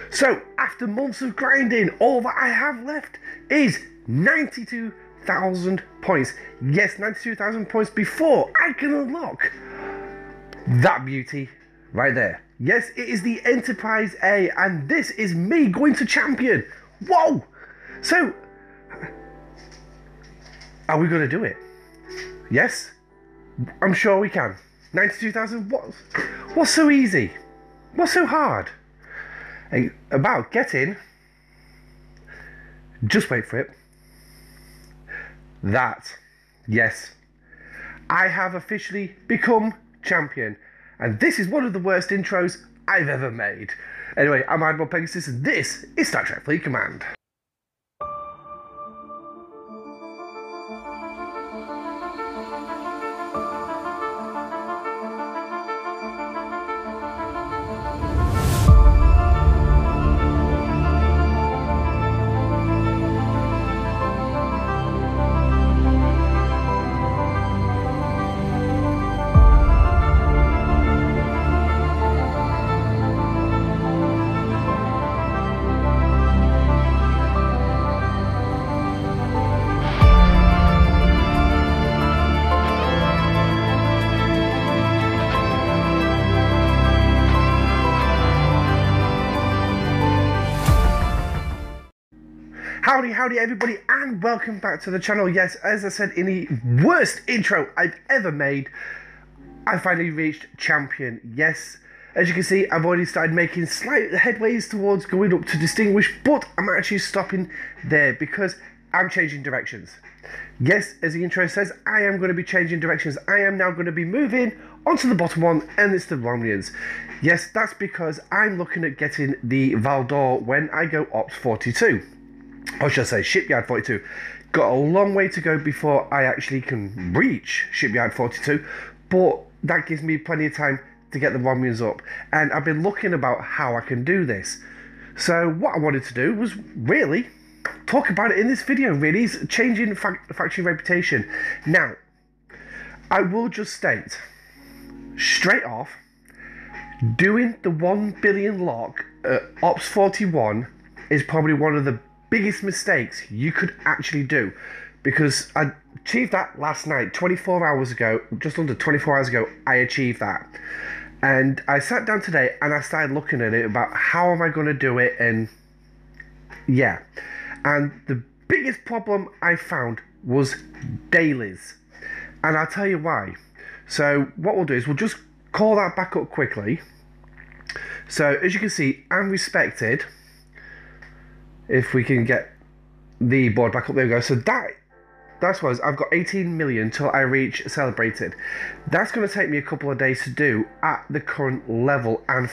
So, after months of grinding, all that I have left is 92,000 points. Yes, 92,000 points before I can unlock that beauty right there. Yes, it is the Enterprise A, and this is me going to champion. Whoa! So, are we going to do it? Yes? I'm sure we can. 92,000, what's so easy? What's so hard? About getting, just wait for it, that, yes, I have officially become champion, and this is one of the worst intros I've ever made. Anyway, I'm Admiral Pegasus, and this is Star Trek Fleet Command. Howdy everybody, and welcome back to the channel. Yes, as I said in the worst intro I've ever made, I finally reached champion. Yes, as you can see, I've already started making slight headways towards going up to distinguished, but I'm actually stopping there because I'm changing directions. Yes, as the intro says, I am going to be changing directions. I am now going to be moving onto the bottom one, and it's the Romulans. Yes, that's because I'm looking at getting the Valdor when I go Ops 42. Or should I say Shipyard 42. Got a long way to go before I actually can reach Shipyard 42, but that gives me plenty of time to get the Romulans up, and I've been looking about how I can do this. So what I wanted to do was really talk about it in this video. Really is changing faction reputation. Now, I will just state straight off, doing the 1 billion lock at Ops 41 is probably one of the biggest mistakes you could actually do, because I achieved that last night, 24 hours ago, just under 24 hours ago, I achieved that. And I sat down today and I started looking at it about how am I going to do it, and yeah. And the biggest problem I found was dailies. And I'll tell you why. So what we'll do is we'll just call that back up quickly. So as you can see, I'm respected. If we can get the board back up, there we go. So that's what I've got 18 million till I reach celebrated. That's going to take me a couple of days to do at the current level and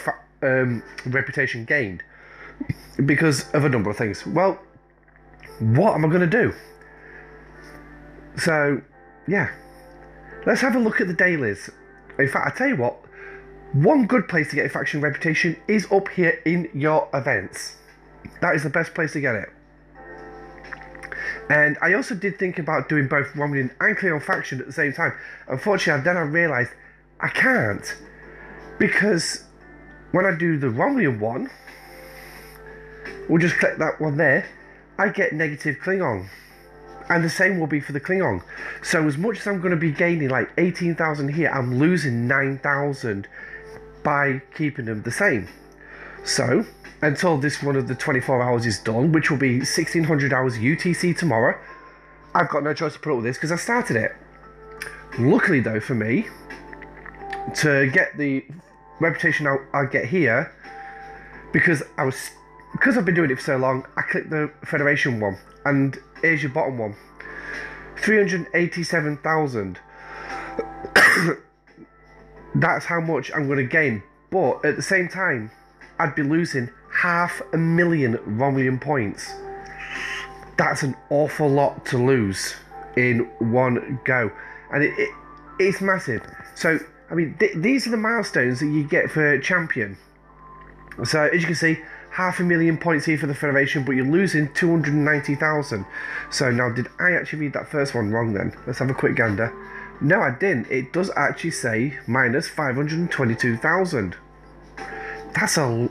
reputation gained because of a number of things. Well, what am I going to do? So yeah, let's have a look at the dailies. In fact, I tell you what, one good place to get a faction reputation is up here in your events. That is the best place to get it. And I also did think about doing both Romulan and Klingon faction at the same time. Unfortunately, then I realised I can't, because when I do the Romulan one, we'll just click that one there, I get negative Klingon. And the same will be for the Klingon. So as much as I'm going to be gaining like 18,000 here, I'm losing 9,000 by keeping them the same. So until this one of the 24 hours is done, which will be 1600 hours UTC tomorrow, I've got no choice to put up with this because I started it. Luckily though for me, to get the reputation I'll get here, because I've been doing it for so long, I clicked the Federation one, and here's your bottom one, 387,000. That's how much I'm going to gain, but at the same time I'd be losing 500,000 Romulan points. That's an awful lot to lose in one go, and it's massive. So I mean, these are the milestones that you get for champion. So as you can see, 500,000 points here for the Federation, but you're losing 290,000. So now, did I actually read that first one wrong then? Let's have a quick gander. No, I didn't. It does actually say minus 522,000. that's a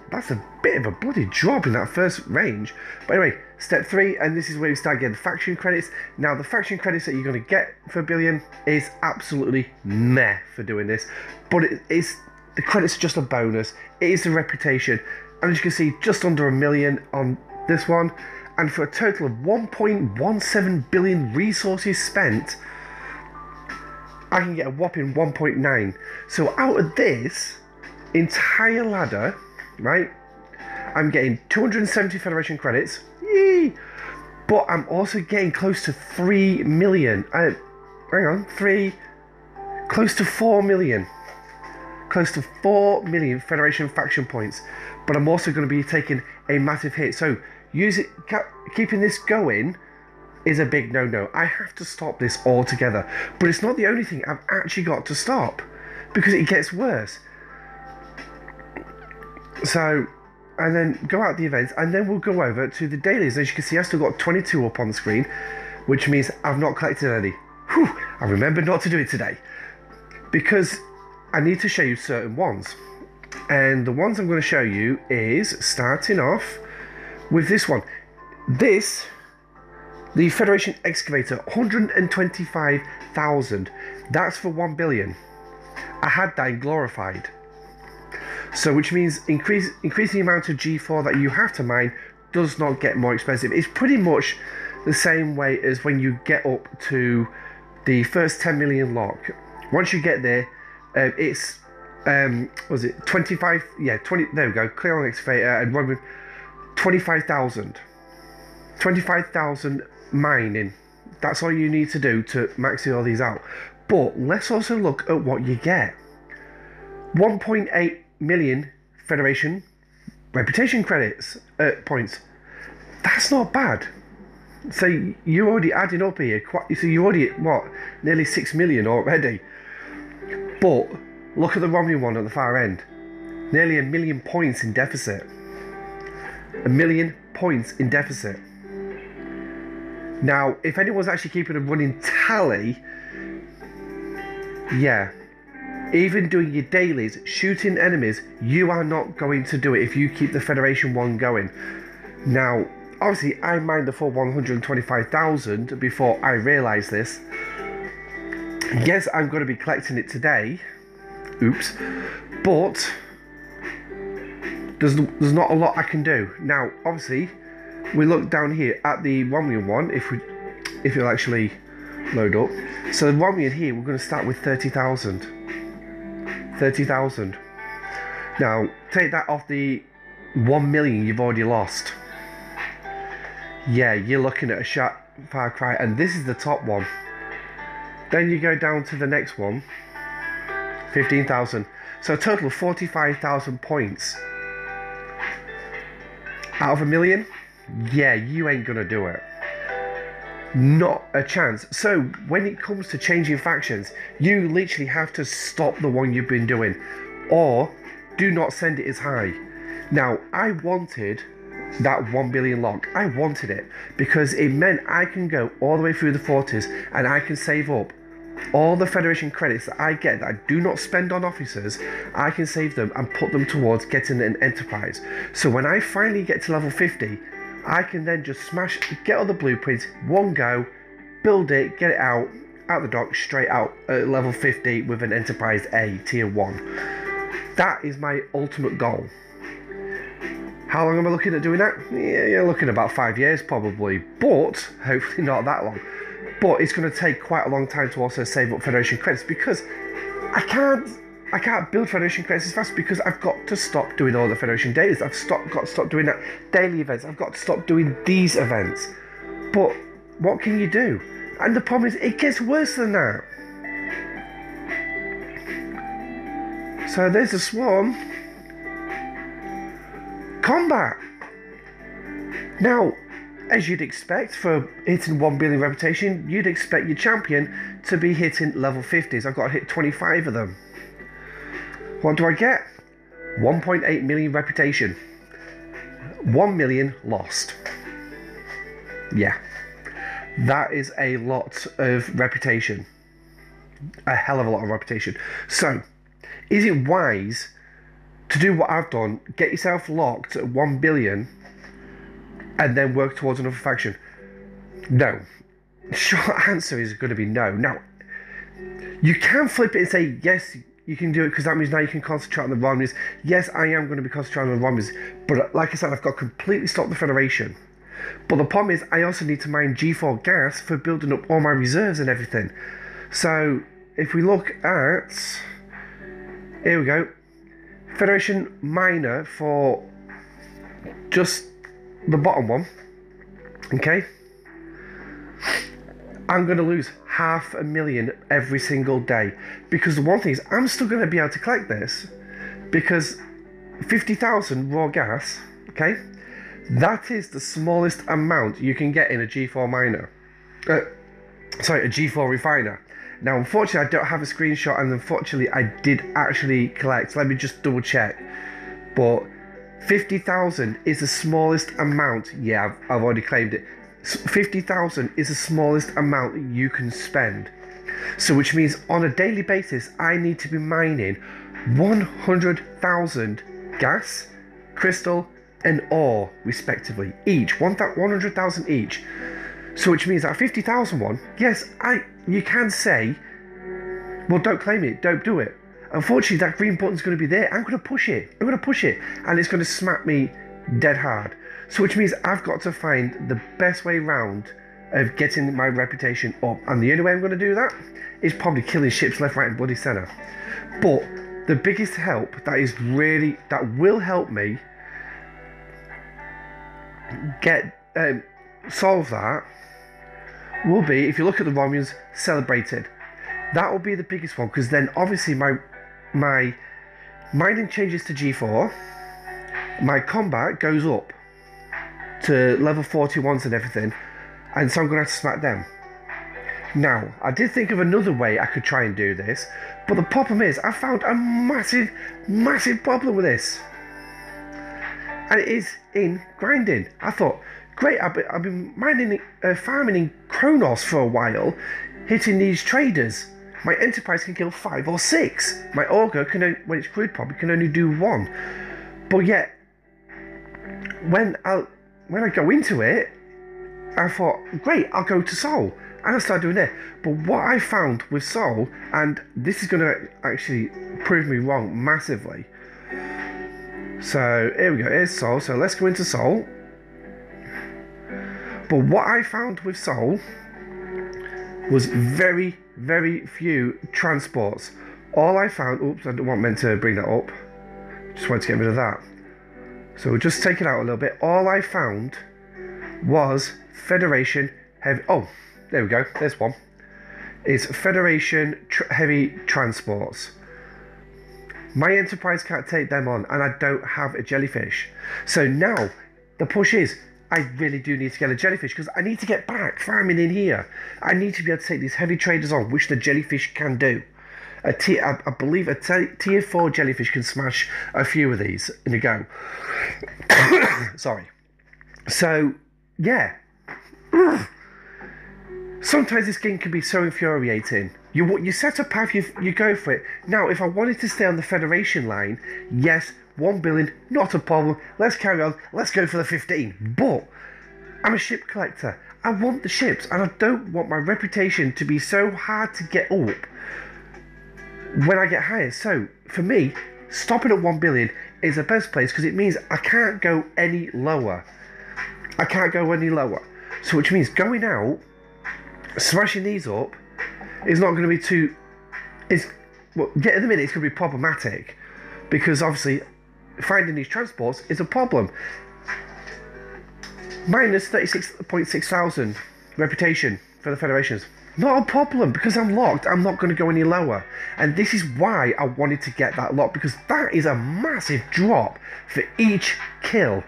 bit of a bloody drop in that first range. But anyway, step 3, and this is where you start getting the faction credits. Now, the faction credits that you're going to get for a billion is absolutely meh for doing this, but the credits are just a bonus. It is the reputation, and as you can see, just under 1 million on this one, and for a total of 1.17 billion resources spent, I can get a whopping 1.9. So out of this entire ladder, right, I'm getting 270 Federation credits, yee, but I'm also getting close to 3 million. Close to 4 million. Close to 4 million Federation faction points. But I'm also going to be taking a massive hit. So keeping this going is a big no-no. I have to stop this altogether. But it's not the only thing I've actually got to stop, because it gets worse. So, and then go out the events, and then we'll go over to the dailies. As you can see, I've still got 22 up on the screen, which means I've not collected any. Whew, I remembered not to do it today, because I need to show you certain ones. And the ones I'm going to show you is starting off with this one. This, the Federation Excavator, 125,000. That's for 1 billion. I had that in Glorified. So which means increasing the amount of G4 that you have to mine does not get more expensive. It's pretty much the same way as when you get up to the first 10 million lock. Once you get there, it's was it 25? Yeah, 20. There we go. Clear on excavator and run with 25,000. 25,000 mining. That's all you need to do to max all these out. But let's also look at what you get. 1.8 million Federation reputation credits points. That's not bad. So you're already adding up here. So you're already at what, nearly 6 million already. But look at the Romney one at the far end. Nearly 1 million points in deficit. 1 million points in deficit. Now, if anyone's actually keeping a running tally, yeah, even doing your dailies, shooting enemies, you are not going to do it if you keep the Federation one going. Now, obviously, I mined the full 125,000 before I realised this. Yes, I'm going to be collecting it today. Oops. But there's not a lot I can do. Now, obviously, we look down here at the Romnian one, if it'll actually load up. So the Romnian here, we're going to start with 30,000. 30,000. Now, take that off the 1 million you've already lost. Yeah, you're looking at a far cry, and this is the top one. Then you go down to the next one, 15,000. So a total of 45,000 points. Out of 1 million? Yeah, you ain't gonna do it. Not a chance. So when it comes to changing factions, you literally have to stop the one you've been doing, or do not send it as high. Now, I wanted that 1 billion lock. I wanted it because it meant I can go all the way through the 40s and I can save up all the Federation credits that I get that I do not spend on officers. I can save them and put them towards getting an enterprise. So when I finally get to level 50, I can then just get all the blueprints, one go, build it, get it out the dock, straight out at level 50 with an enterprise A, tier 1. That is my ultimate goal. How long am I looking at doing that? Yeah, you're looking at about 5 years probably, but hopefully not that long. But it's going to take quite a long time to also save up Federation credits, because I can't build Federation credits as fast, because I've got to stop doing all the Federation dailies. Got to stop doing that daily events. I've got to stop doing these events. But what can you do? And the problem is, it gets worse than that. So there's a swarm. Combat. Now, as you'd expect for hitting 1 billion reputation, you'd expect your champion to be hitting level 50s. I've got to hit 25 of them. What do I get? 1.8 million reputation. 1 million lost. Yeah. That is a lot of reputation. A hell of a lot of reputation. So, is it wise to do what I've done, get yourself locked at 1 billion and then work towards another faction? No. Short answer is going to be no. Now, you can flip it and say, yes, you can do it, because that means now you can concentrate on the Romneys. Yes, I am going to be concentrating on the Romneys, but like I said, I've got to completely stop the Federation. But the problem is, I also need to mine G4 gas for building up all my reserves and everything. So, if we look at... Here we go. Federation miner for just the bottom one. Okay? I'm going to lose 500,000 every single day. Because the one thing is, I'm still going to be able to collect this. Because 50,000 raw gas, okay? That is the smallest amount you can get in a G4 miner. Sorry, a G4 refiner. Now, unfortunately, I don't have a screenshot, and unfortunately, I did actually collect. Let me just double check. But 50,000 is the smallest amount. Yeah, I've already claimed it. 50,000 is the smallest amount you can spend. So, which means on a daily basis, I need to be mining 100,000 gas, crystal, and ore, respectively. Each 100,000 each. So, which means that 50,000 one, yes, you can say, well, don't claim it, don't do it. Unfortunately, that green button's going to be there. I'm going to push it. I'm going to push it, and it's going to smack me dead hard. So, which means I've got to find the best way round of getting my reputation up. And the only way I'm going to do that is probably killing ships left, right, and bloody centre. But the biggest help that will help me solve that will be, if you look at the Romulans, celebrated. That will be the biggest one, because then obviously my mining changes to G4, my combat goes up to level 41s and everything, and so I'm going to have to smack them. Now, I did think of another way I could try and do this, but the problem is, I found a massive problem with this. And it is in grinding. I thought, great, I've been farming in Kronos for a while, hitting these traders. My enterprise can kill 5 or 6. My auger can, when it's crude probably, can only do 1. But yet, when I go into it, I thought, great, I'll go to Sol. And I started doing it. But what I found with Sol, and this is going to actually prove me wrong massively. So, here we go, here's Sol. So let's go into Sol. But what I found with Sol was very few transports. All I found, oops, I wasn't meant to bring that up. Just wanted to get rid of that. So we'll just take it out a little bit. All I found was Federation heavy. Oh, there we go. There's one. It's Federation heavy transports. My enterprise can't take them on, and I don't have a jellyfish. So now the push is, I really do need to get a jellyfish, because I need to get back farming in here. I need to be able to take these heavy traders on, which the jellyfish can do. I believe a tier 4 jellyfish can smash a few of these in a go. Sorry. So, yeah. Sometimes this game can be so infuriating. You set a path, you go for it. Now, if I wanted to stay on the Federation line, yes, 1 billion, not a problem. Let's carry on. Let's go for the 15. But I'm a ship collector. I want the ships, and I don't want my reputation to be so hard to get up when I get higher. So, for me, stopping at 1 billion is the best place, because it means I can't go any lower. I can't go any lower. So, which means going out, smashing these up, is not going to be too... Well, at the minute, it's going to be problematic, because obviously finding these transports is a problem. Minus 36.6 thousand reputation for the Federations. Not a problem, because I'm locked. I'm not going to go any lower. And this is why I wanted to get that lock, because that is a massive drop for each kill.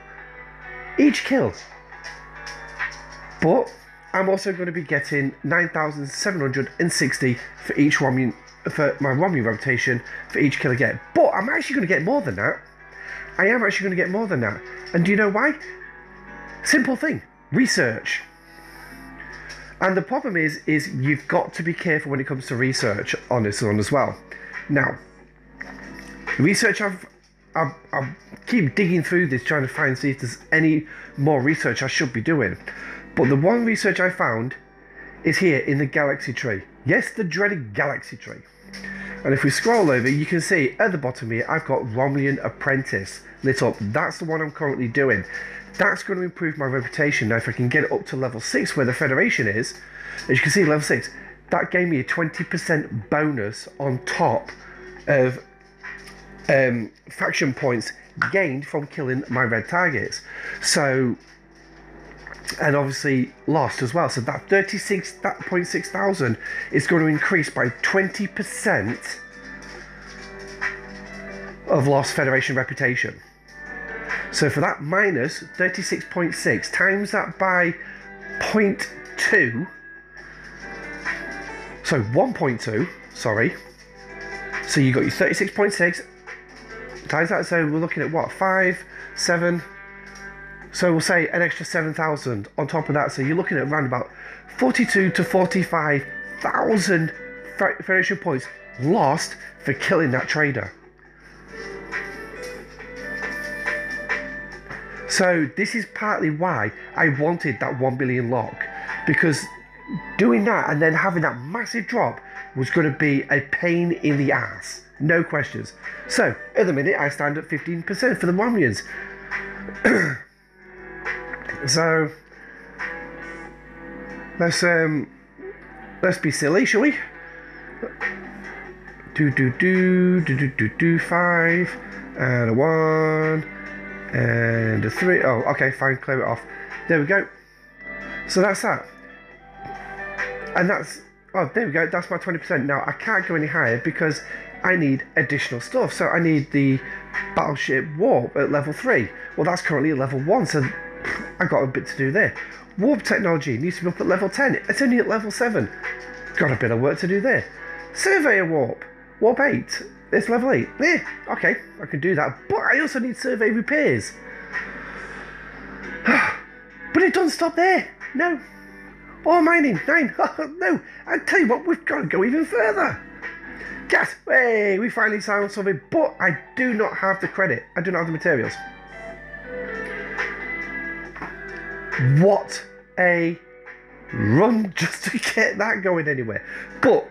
Each kill. But I'm also going to be getting 9,760 for each Romulan, for my Romulan rotation for each kill I get. But I'm actually going to get more than that. I am actually going to get more than that. And do you know why? Simple thing. Research. And the problem is you've got to be careful when it comes to research on this one as well. Now, research I've I'll keep digging through this, trying to see if there's any more research I should be doing. But the one research I found is here in the galaxy tree. Yes, the dreaded galaxy tree. And if we scroll over, you can see at the bottom here, I've got Romulan Apprentice lit up. That's the one I'm currently doing. That's going to improve my reputation. Now, if I can get it up to level 6, where the Federation is, as you can see, level 6, that gave me a 20% bonus on top of faction points gained from killing my red targets. So, and obviously lost as well. So that 36.6 thousand is going to increase by 20% of lost Federation reputation. So for that minus 36.6, times that by 0.2, so 1.2, sorry. So you got your 36.6 times that, so we're looking at what, 5, 7, so we'll say an extra 7,000 on top of that, so you're looking at around about 42 to 45,000 Federation points lost for killing that trader. So this is partly why I wanted that 1 billion lock, because doing that and then having that massive drop was going to be a pain in the ass, no questions. So at the minute I stand at 15% for the Romulans. So let's be silly, shall we? Do 5 and a 1 and a 3. Oh, okay, fine, clear it off. There we go. So that's that. And that's, oh, there we go, that's my 20%. Now, I can't go any higher because I need additional stuff. So I need the Battleship Warp at level 3. Well, that's currently at level 1, so I got a bit to do there. Warp technology needs to be up at level 10. It's only at level 7. Got a bit of work to do there. Surveyor Warp. Warp 8. It's level 8. Yeah, okay, I can do that. But I also need survey repairs. But it doesn't stop there. No. Ore mining. 9. No. I tell you what, we've got to go even further. Gas. Hey, we finally found something. But I do not have the credit. I do not have the materials. What a run just to get that going anywhere. But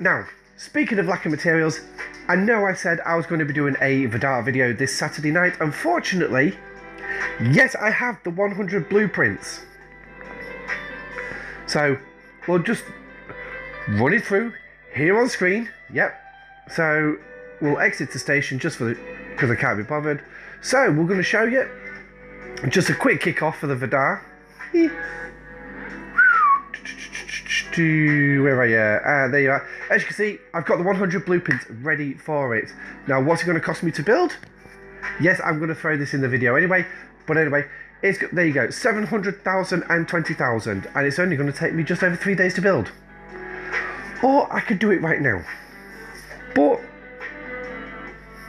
now, speaking of lack of materials, I know I said I was going to be doing a Vidar video this Saturday night. Unfortunately, yes, I have the 100 blueprints. So we'll just run it through here on screen. Yep. So we'll exit the station just for because I can't be bothered. So we're going to show you just a quick kick off for the Vidar. Where are you? There you are. As you can see, I've got the 100 blueprints ready for it. Now, what's it going to cost me to build? Yes, I'm going to throw this in the video anyway. But anyway, there you go. 700,000 and 20,000. And it's only going to take me just over 3 days to build. Or I could do it right now. But,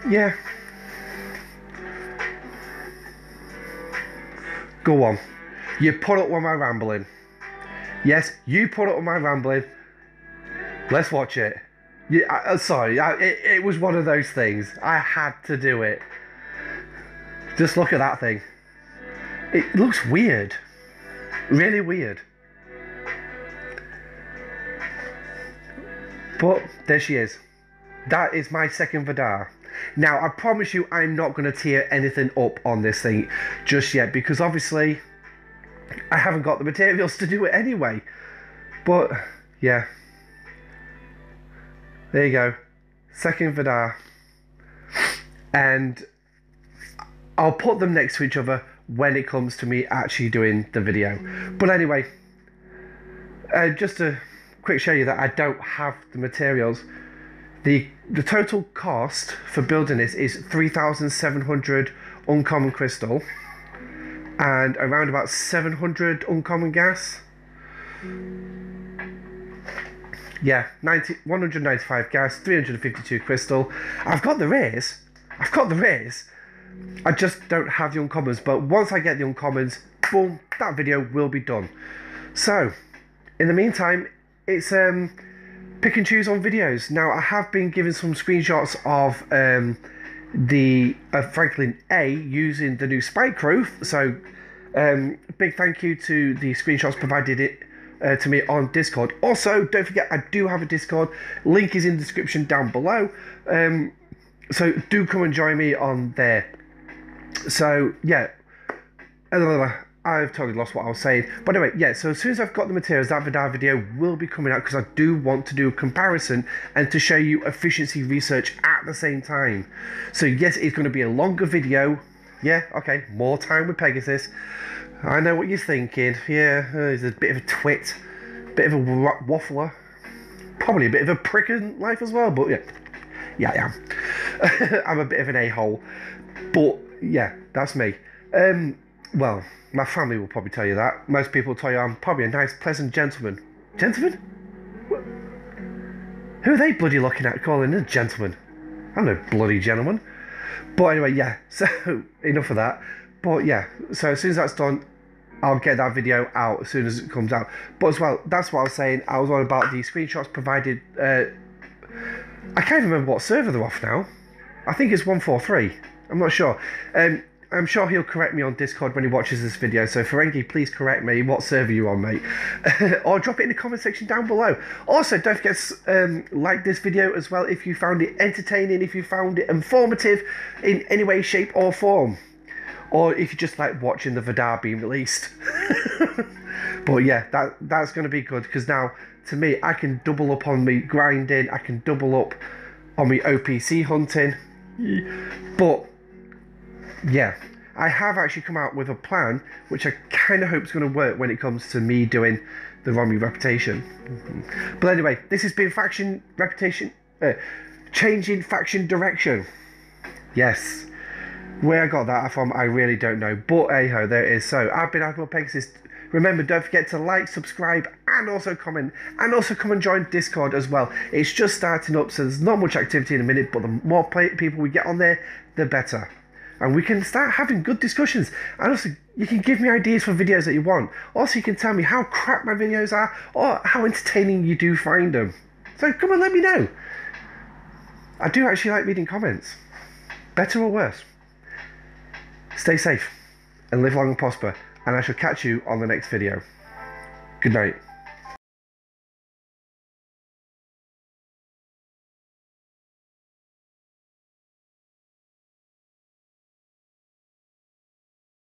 yeah. Go on. You put up with my rambling. Yes, you put up with my rambling. Let's watch it. Yeah, sorry, it was one of those things. I had to do it. Just look at that thing. It looks weird. Really weird. But there she is. That is my second Vidar. Now, I promise you I'm not going to tier anything up on this thing just yet, because obviously I haven't got the materials to do it anyway. But, yeah. There you go. Second Vidar. And I'll put them next to each other when it comes to me actually doing the video. But anyway, just to quick show you that I don't have the materials. The total cost for building this is 3,700 uncommon crystal and around about 700 uncommon gas. Yeah, 195 gas, 352 crystal. I've got the rares. I just don't have the uncommons, but once I get the uncommons, boom, that video will be done. So, in the meantime, it's pick and choose on videos. Now, I have been given some screenshots of the Franklin A using the new spike growth. So big thank you to the screenshots provided it to me on Discord. Also, don't forget, I do have a Discord. Link is in the description down below. So do come and join me on there. So yeah, I've totally lost what I was saying. But anyway, yeah, so as soon as I've got the materials, that Vidar video will be coming out, because I do want to do a comparison and to show you efficiency research at the same time. So yes, it's going to be a longer video. Yeah, okay, more time with Pegasus. I know what you're thinking. Yeah, he's a bit of a twit, bit of a waffler, probably a bit of a prick in life as well, but yeah, I am. I'm a bit of an a-hole, but yeah, that's me. Well, my family will probably tell you that. Most people will tell you I'm probably a nice, pleasant gentleman. Gentleman? Who are they bloody looking at calling a gentleman? I'm no bloody gentleman. But anyway, yeah, so enough of that. But yeah, so as soon as that's done, I'll get that video out as soon as it comes out. But as well, that's what I was saying. I was on about the screenshots provided. I can't remember what server they're off now. I think it's 143. I'm not sure. I'm sure he'll correct me on Discord when he watches this video. So Ferengi, please correct me. What server you're on, mate? Or drop it in the comment section down below. Also, don't forget to like this video as well if you found it entertaining, if you found it informative in any way, shape or form. Or if you just like watching the Vidar being released. But yeah, that's going to be good, because now, to me, I can double up on me grinding. I can double up on me OPC hunting. But yeah, I have actually come out with a plan which I kind of hope is going to work when it comes to me doing the Romy reputation. But anyway, this has been changing faction direction. Yes, where I got that from, I really don't know. But hey ho, there it is. So I've been Admiral Pegasus. Remember, don't forget to like, subscribe, and also comment, and also come and join Discord as well. It's just starting up, so there's not much activity in a minute, but the more people we get on there, the better. And we can start having good discussions. And also, you can give me ideas for videos that you want. Also, you can tell me how crap my videos are, or how entertaining you do find them. So come on, let me know. I do actually like reading comments. Better or worse. Stay safe, and live long and prosper. And I shall catch you on the next video. Good night.